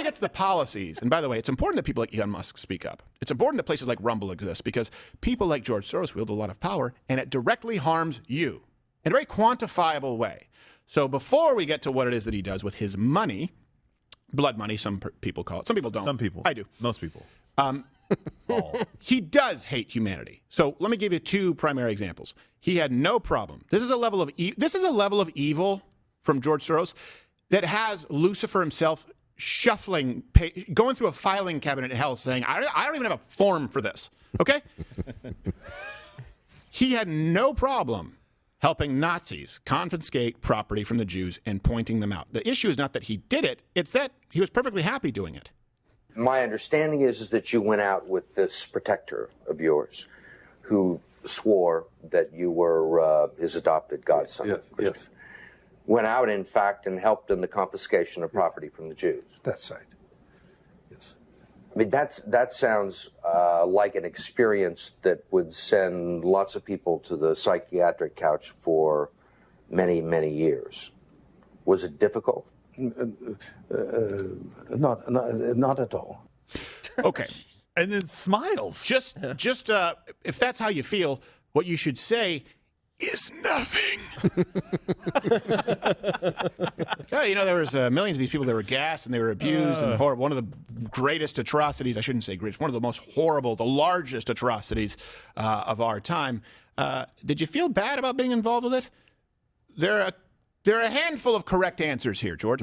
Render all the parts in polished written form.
get to the policies, and by the way, it's important that people like Elon Musk speak up. It's important that places like Rumble exist because people like George Soros wield a lot of power, and it directly harms you in a very quantifiable way. So before we get to what it is that he does with his money, blood money, some people call it. Some people don't. Some people. I do. Most people. He does hate humanity. So let me give you two primary examples. He had no problem. This is a level of evil from George Soros that has Lucifer himself shuffling, going through a filing cabinet in hell saying, I don't even have a form for this. Okay? He had no problem helping Nazis confiscate property from the Jews and pointing them out. The issue is not that he did it, it's that he was perfectly happy doing it. My understanding is that you went out with this protector of yours who swore that you were his adopted godson. Yes. Went out, in fact, and helped in the confiscation of property from the Jews. That's right. Yes. I mean, that sounds like an experience that would send lots of people to the psychiatric couch for many, many years. Was it difficult? Not at all. Okay. And then smiles. Just if that's how you feel, what you should say is nothing. Yeah, there was millions of these people that were gassed and they were abused and horrible. One of the greatest atrocities, I shouldn't say greatest, one of the most horrible, the largest atrocities of our time. Did you feel bad about being involved with it? There are a handful of correct answers here, George.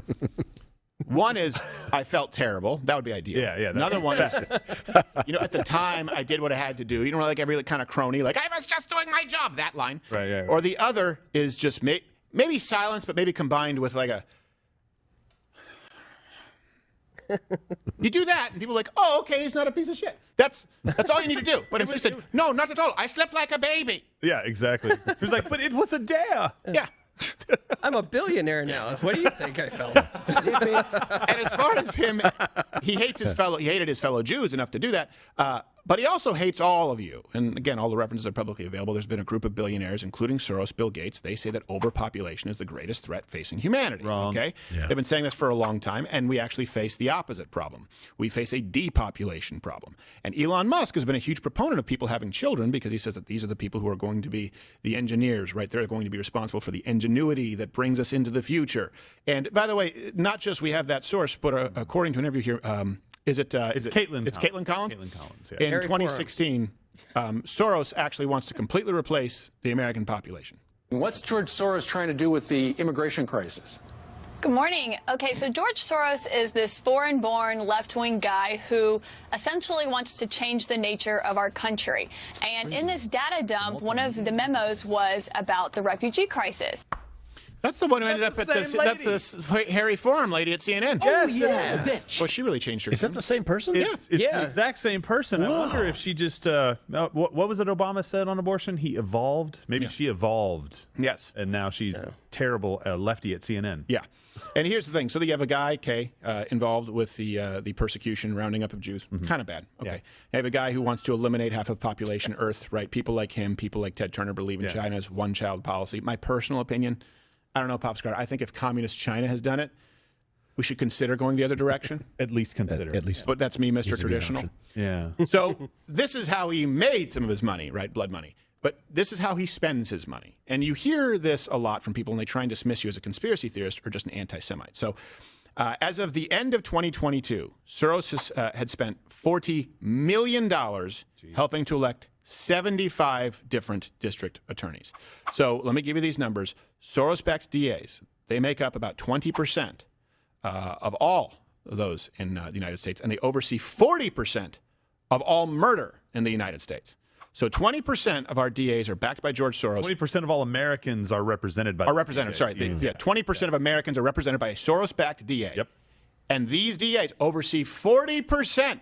One is, I felt terrible. That would be ideal. Yeah. Another one is, at the time, I did what I had to do. Like every kind of crony, like, I was just doing my job, that line. Right. Or the other is just maybe silence, but maybe combined with like a... You do that, and people are like, oh, okay, he's not a piece of shit. That's all you need to do. But if he said, no, not at all. I slept like a baby. Yeah, exactly. He was like, but it was a dare. Yeah. I'm a billionaire now. What do you think I felt? And as far as him, he hated his fellow Jews enough to do that. But he also hates all of you. And again, all the references are publicly available. There's been a group of billionaires, including Soros, Bill Gates. They say that overpopulation is the greatest threat facing humanity. Wrong. Okay? Yeah. They've been saying this for a long time, and we actually face the opposite problem. We face a depopulation problem. And Elon Musk has been a huge proponent of people having children because he says that these are the people who are going to be the engineers, right? They're going to be responsible for the ingenuity that brings us into the future. And by the way, not just we have that source, but according to an interview here, it's Caitlin. It's Caitlin Collins. Caitlin Collins. Yeah. In Harry 2016, Soros actually wants to completely replace the American population. What's George Soros trying to do with the immigration crisis? Good morning. Okay, so George Soros is this foreign-born left-wing guy who essentially wants to change the nature of our country. And in this data dump, one of the memos was about the refugee crisis. That's the one who ended up at That's the Harry Forum lady at CNN. Yes, yes. Well, she really changed her. Is that the same person? It's the exact same person. I wonder if she just, what was it Obama said on abortion? He evolved? Maybe she evolved. Yes. And now she's terrible lefty at CNN. Yeah. And here's the thing. So you have a guy, Kay, involved with the persecution, rounding up of Jews. Kind of bad. Okay. Yeah. You have a guy who wants to eliminate half of population Earth, right? People like him, people like Ted Turner believe in China's one-child policy. My personal opinion, I don't know, Pop Scar, I think if communist China has done it, we should consider going the other direction. At least consider. At least. But that's me, Mr. Traditional. Yeah. So this is how he made some of his money, right? Blood money. But this is how he spends his money. And you hear this a lot from people, and they try and dismiss you as a conspiracy theorist or just an anti-Semite. So as of the end of 2022, Soros had spent $40 million helping to elect 75 different district attorneys. So let me give you these numbers. Soros-backed DAs, they make up about 20% of all of those in the United States, and they oversee 40% of all murder in the United States. So 20% of our DAs are backed by George Soros. 20% of all Americans are represented by... 20% of Americans are represented by a Soros-backed DA. Yep. And these DAs oversee 40%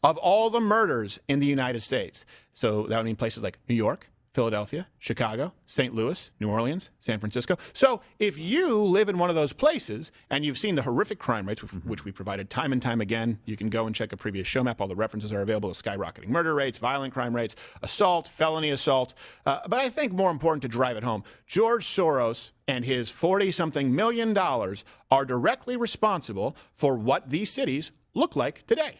of all the murders in the United States. So that would mean places like New York, Philadelphia, Chicago, St. Louis, New Orleans, San Francisco. So if you live in one of those places and you've seen the horrific crime rates, which we provided time and time again, you can go and check a previous show map. All the references are available to skyrocketing murder rates, violent crime rates, assault, felony assault. But I think more important to drive it home, George Soros and his 40-something million dollars are directly responsible for what these cities look like today.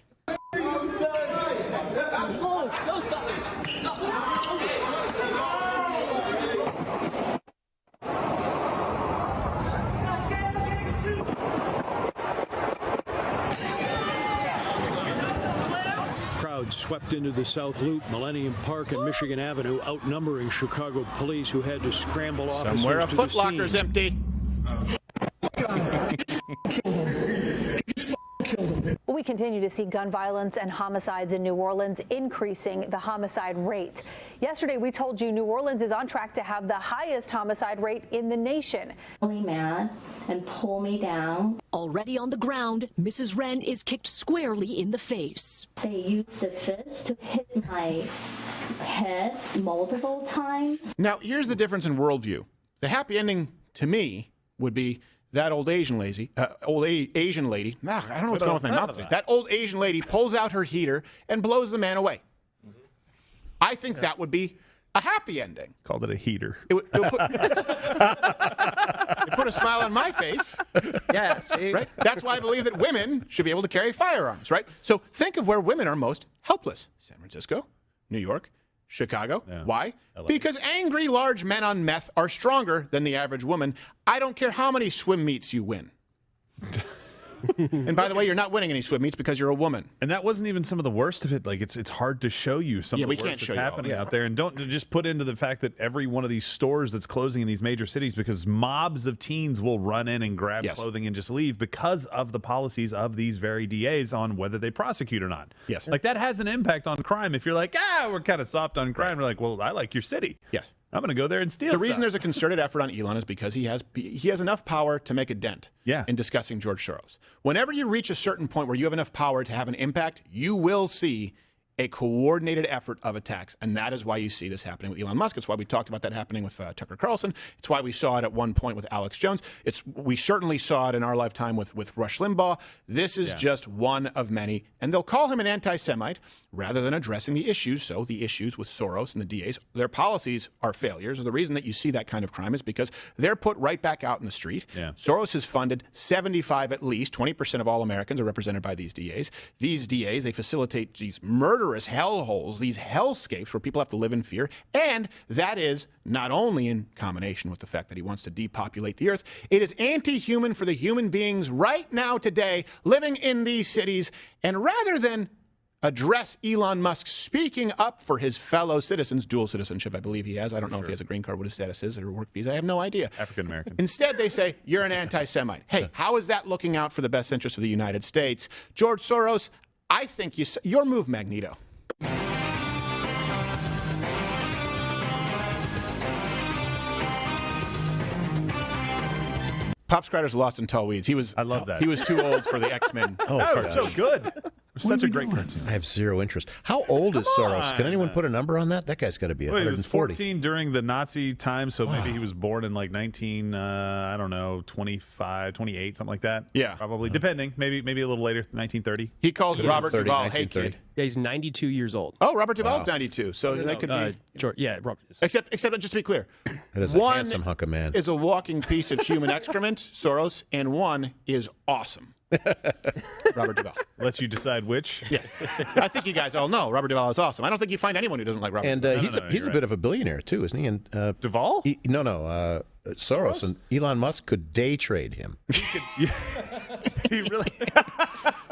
Crowds swept into the South Loop, Millennium Park, and Michigan Avenue, outnumbering Chicago police, who had to scramble officers Somewhere a to Foot the Locker's scenes. empty. We continue to see gun violence and homicides in New Orleans, increasing the homicide rate. Yesterday, we told you New Orleans is on track to have the highest homicide rate in the nation. Really mad and pull me down. Already on the ground, Mrs. Wren is kicked squarely in the face. They used the fist to hit my head multiple times. Now, here's the difference in worldview. The happy ending to me would be that old Asian lady. I don't know what's going on with my mouth today. That old Asian lady pulls out her heater and blows the man away. I think that would be a happy ending. Called it a heater. It would put a smile on my face. Yeah, see? Right? That's why I believe that women should be able to carry firearms, right? So think of where women are most helpless. San Francisco, New York, Chicago. Yeah. Why? Because angry large men on meth are stronger than the average woman. I don't care how many swim meets you win. And by the way, you're not winning any swim meets because you're a woman. And that wasn't even some of the worst of it. Like it's hard to show you some of the we worst can't that's show you all. happening out there. And don't just put into the fact that every one of these stores that's closing in these major cities because mobs of teens will run in and grab clothing and just leave because of the policies of these very DAs on whether they prosecute or not. Yes. Like that has an impact on crime. If you're like, we're kind of soft on crime, we're like, well, I like your city. Yes. I'm going to go there and steal The reason stuff. there's a concerted effort on Elon is because he has enough power to make a dent in discussing George Soros. Whenever you reach a certain point where you have enough power to have an impact, you will see a coordinated effort of attacks. And that is why you see this happening with Elon Musk. It's why we talked about that happening with Tucker Carlson. It's why we saw it at one point with Alex Jones. We certainly saw it in our lifetime with Rush Limbaugh. This is just one of many. And they'll call him an anti-Semite rather than addressing the issues. So the issues with Soros and the DAs, their policies are failures. The reason that you see that kind of crime is because they're put right back out in the street. Yeah. Soros has funded 75 at least, 20% of all Americans are represented by these DAs. These DAs, they facilitate these murderous hellholes, these hellscapes where people have to live in fear. And that is not only in combination with the fact that he wants to depopulate the earth, it is anti-human for the human beings right now today living in these cities. And rather than address Elon Musk speaking up for his fellow citizens, dual citizenship I believe he has. I don't know if he has a green card, what his status is, or a work visa. I have no idea. African American. Instead, they say, you're an anti-Semite. Hey, how is that looking out for the best interest of the United States? George Soros, I think your move, Magneto. Pop Scratter's Lost in Tall Weeds. I love that. He was too old for the X-Men. Oh, that was so good. Such a great cartoon. I have zero interest. How old is Soros? Can anyone put a number on that? That guy's got to be 140. He was 14 during the Nazi time, so maybe he was born in like 25, 28, something like that. Yeah. Probably, depending. Maybe a little later, 1930. He calls Robert Duvall, hey kid. Yeah, he's 92 years old. Oh, Robert Duvall's 92, so that could be... George, yeah, Robert. Except just to be clear, that is a handsome hunk of man. Is a walking piece of human excrement, Soros, and one is awesome. Robert Duvall. Lets you decide which? Yes. I think you guys all know Robert Duvall is awesome. I don't think you find anyone who doesn't like Robert And Duvall. he's a bit of a billionaire, too, isn't he? And Duvall? Soros and Elon Musk could day trade him. He really...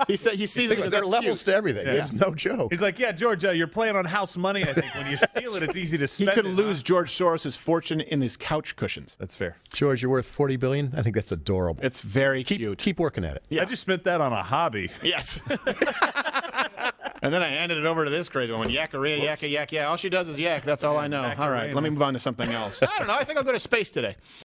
he sees it because there are levels to everything. Yeah. It's no joke. He's like, yeah, George, you're playing on house money. I think when you steal it, it's easy to spend. He could lose George Soros' fortune in his couch cushions. That's fair. George, you're worth $40 billion? I think that's adorable. It's very cute. Keep working at it. Yeah. I just spent that on a hobby. Yes. And then I handed it over to this crazy one. Yakka, yakka, yak, yeah. All she does is yak. That's all I know. All right, let me move on to something else. I don't know. I think I'll go to space today.